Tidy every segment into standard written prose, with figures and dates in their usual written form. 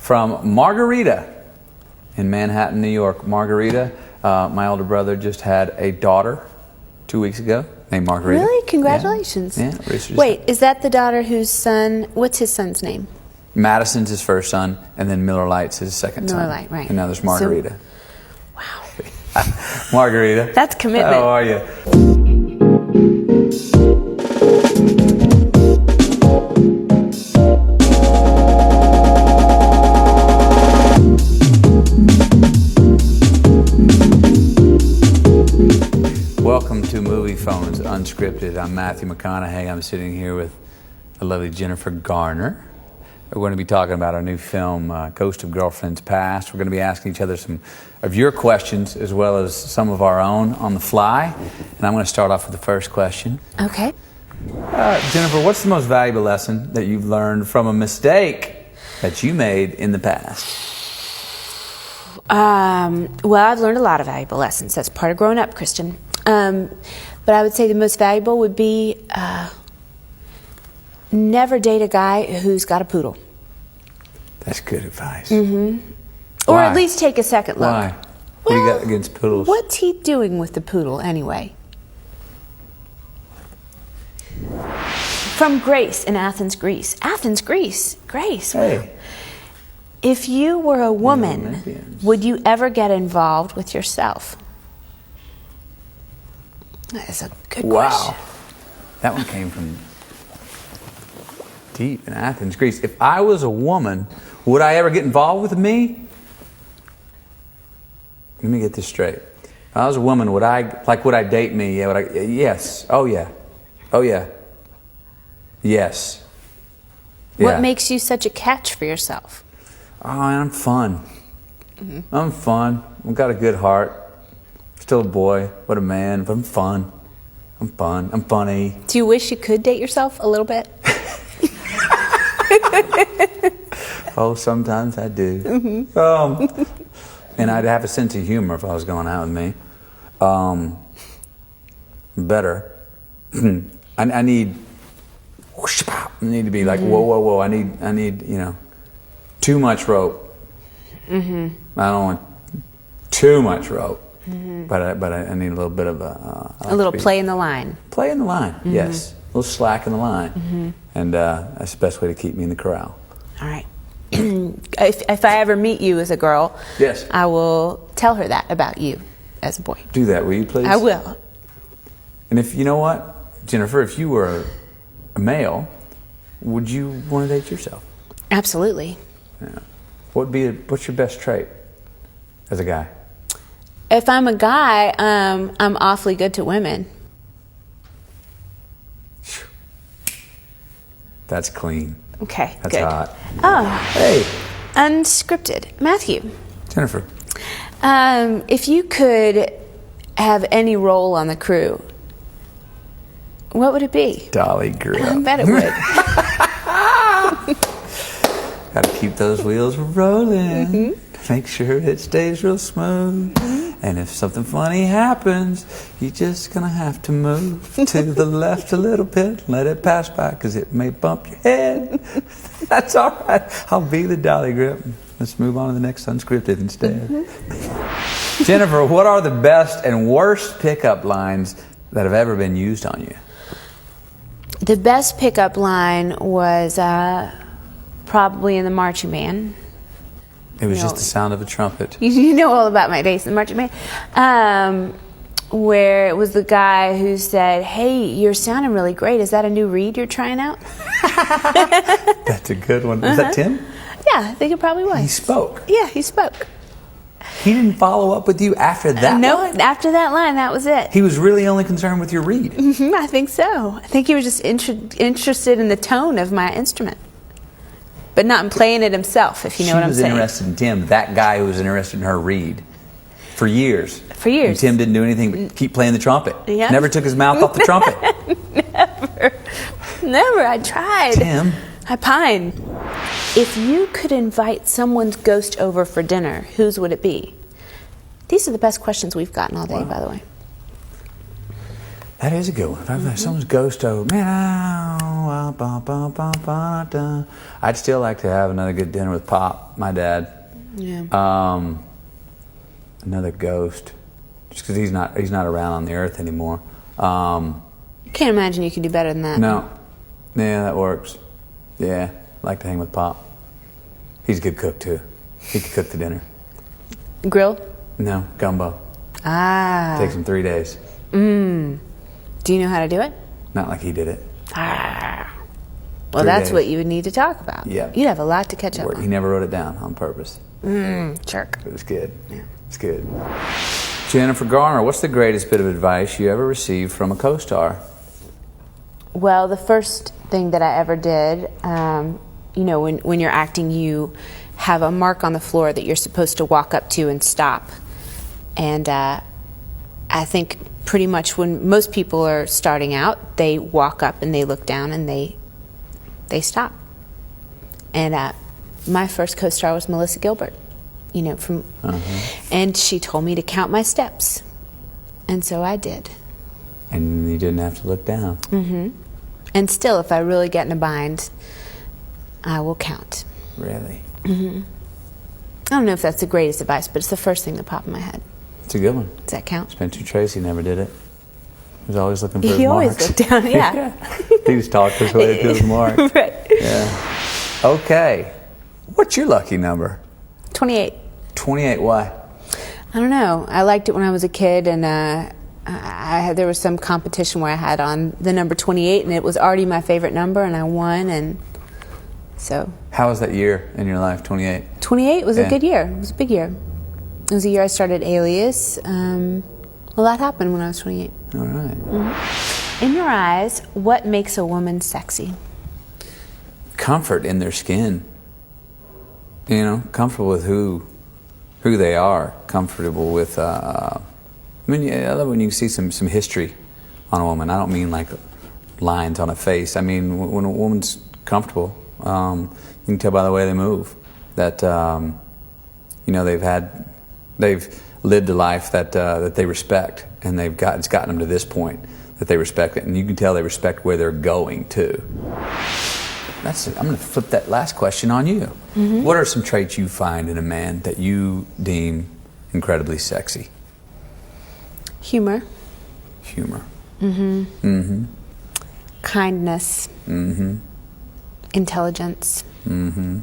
from Margarita in Manhattan, New York. Margarita, my older brother just had a daughter 2 weeks ago named Margarita. Really? Congratulations. Yeah. Wait, is that the daughter whose son, what's his son's name? Madison's his first son, and then Miller Lite's his second son. Miller Lite, right. And now there's Margarita. Wow. Margarita. That's commitment. How are you? Welcome to Moviefone's Unscripted. I'm Matthew McConaughey. I'm sitting here with the lovely Jennifer Garner. We're going to be talking about our new film, Ghost of Girlfriend's Past. We're going to be asking each other some of your questions as well as some of our own on the fly. And I'm going to start off with the first question. Okay. Jennifer, what's the most valuable lesson that you've learned from a mistake that you made in the past? Well, I've learned a lot of valuable lessons. That's part of growing up, Kristen. But I would say the most valuable would be never date a guy who's got a poodle. That's good advice. Mm-hmm. Or at least take a second look. Why? What do you got against poodles? What's he doing with the poodle anyway? From Grace in Athens, Greece. Athens, Greece. Grace. Hey. If you were a woman, would you ever get involved with yourself? That is a good question. Wow. That one came from deep in Athens, Greece. If I was a woman, would I ever get involved with me? Let me get this straight. If I was a woman, would I date me? Yeah, yes. Oh, yeah. Oh, yeah. Yes. Yeah. What makes you such a catch for yourself? Oh, I'm fun. Mm-hmm. I'm fun. I've got a good heart. Still a boy, but a man. But I'm fun. I'm fun. I'm funny. Do you wish you could date yourself a little bit? Oh, sometimes I do. Mm-hmm. And I'd have a sense of humor if I was going out with me. Better. I need to be like, whoa, whoa, whoa. I need, too much rope. Mm-hmm. I don't want too much rope. Mm-hmm. But I need a little bit of a little play in the line. Play in the line, mm-hmm. Yes. A little slack in the line. Mm-hmm. And that's the best way to keep me in the corral. All right. If I ever meet you as a girl, yes, I will tell her that about you as a boy. Do that, will you, please? I will. And if you know what, Jennifer, if you were a male, would you want to date yourself? Absolutely. Yeah. What's your best trait as a guy? If I'm a guy, I'm awfully good to women. That's clean. Okay, That's good. hot. Oh. Hey. Unscripted. Matthew. Jennifer. If you could have any role on the crew, what would it be? Dolly Grip. I bet it would. Got to keep those wheels rolling. Mm-hmm. Make sure it stays real smooth. Mm-hmm. And if something funny happens, you're just going to have to move to the left a little bit. Let it pass by because it may bump your head. That's all right. I'll be the Dolly Grip. Let's move on to the next Unscripted instead. Mm-hmm. Jennifer, what are the best and worst pickup lines that have ever been used on you? The best pickup line was probably in The Marching Band. It was just the sound of a trumpet. You know all about my days in the Marching Band. Where it was the guy who said, "Hey, you're sounding really great. Is that a new reed you're trying out?" That's a good one. Was that Tim? Yeah, I think it probably was. He spoke. Yeah, he spoke. He didn't follow up with you after that line? No, after that line, that was it. He was really only concerned with your reed. Mm-hmm, I think so. I think he was just interested in the tone of my instrument. But not in playing it himself, if you know what I'm saying. She was interested in Tim, that guy who was interested in her reed, for years. For years. And Tim didn't do anything but keep playing the trumpet. Yep. Never took his mouth off the trumpet. Never. I tried. Tim. I pined. If you could invite someone's ghost over for dinner, whose would it be? These are the best questions we've gotten all day, by the way. That is a good one. If I have someone's ghost over, man, I'd still like to have another good dinner with Pop, my dad. Yeah. Another ghost, just because he's not around on the earth anymore. Can't imagine you can do better than that. No. Yeah, that works. Yeah, I like to hang with Pop. He's a good cook, too. He could cook the dinner. Grill? No, gumbo. Ah. Takes him 3 days. Do you know how to do it? Not like he did it. Ah. Well, 3 that's days. what you would need to talk about. Yeah. You'd have a lot to catch up He on. never wrote it down on purpose. Jerk. It was good. Yeah. It's good. Jennifer Garner, what's the greatest bit of advice you ever received from a co-star? Well, the first thing that I ever did, when you're acting, you have a mark on the floor that you're supposed to walk up to and stop. And I think pretty much when most people are starting out, they walk up and they look down and they stop. And my first co-star was Melissa Gilbert, and she told me to count my steps. And so I did. And you didn't have to look down. Mm-hmm. And still, if I really get in a bind, I will count. Really? Mm-hmm. I don't know if that's the greatest advice, but it's the first thing that popped in my head. It's a good one. Does that count? Spencer Tracy never did it. He was always looking for his He marks. always looked down, yeah. He just talked his way to his mark. Right. Yeah. Okay. What's your lucky number? 28. 28, why? I don't know. I liked it when I was a kid, and there was some competition where I had on the number 28, and it was already my favorite number, and I won, and so. How was that year in your life, 28? 28 was a good year. It was a big year. It was the year I started Alias. A lot happened when I was 28. All right. Mm-hmm. In your eyes, what makes a woman sexy? Comfort in their skin. Comfortable with who they are. Comfortable with. I love when you see some history on a woman. I don't mean like lines on a face. I mean when a woman's comfortable. You can tell by the way they move that they've lived a life that they respect, and it's gotten them to this point that they respect it, and you can tell they respect where they're going too. I'm going to flip that last question on you. Mm-hmm. What are some traits you find in a man that you deem incredibly sexy? Humor. Humor. Mm-hmm. Mm-hmm. Kindness. Mm-hmm. Intelligence. Mm-hmm.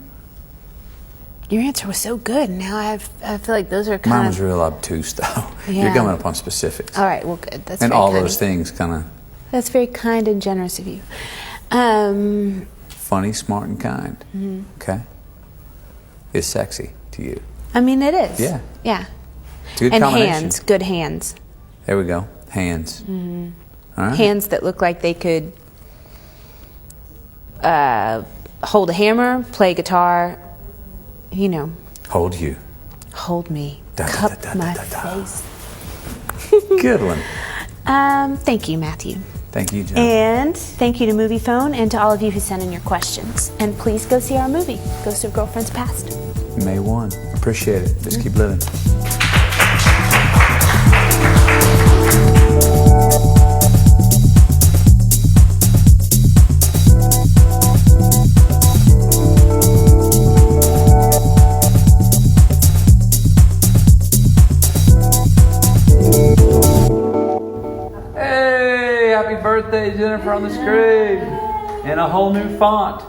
Your answer was so good. Now I feel like those are kind Mine of... was real obtuse, though. Yeah. You're coming up on specifics. All right, well, good. That's and very all kind those things kind of... That's very kind and generous of you. Funny, smart, and kind. Mm-hmm. Okay? Is sexy to you. I mean, it is. Yeah. Yeah. It's a good and combination. hands. Good hands. There we go. Hands. Mm-hmm. All right. Hands that look like they could hold a hammer, play guitar, Hold you. Hold me. Cup my face. Good one. Thank you, Matthew. Thank you, Jen. And thank you to Moviefone and to all of you who sent in your questions. And please go see our movie, Ghost of Girlfriends Past. May 1. Appreciate it. Just keep living. Hey, happy birthday, Jennifer, on the screen. In a whole new font.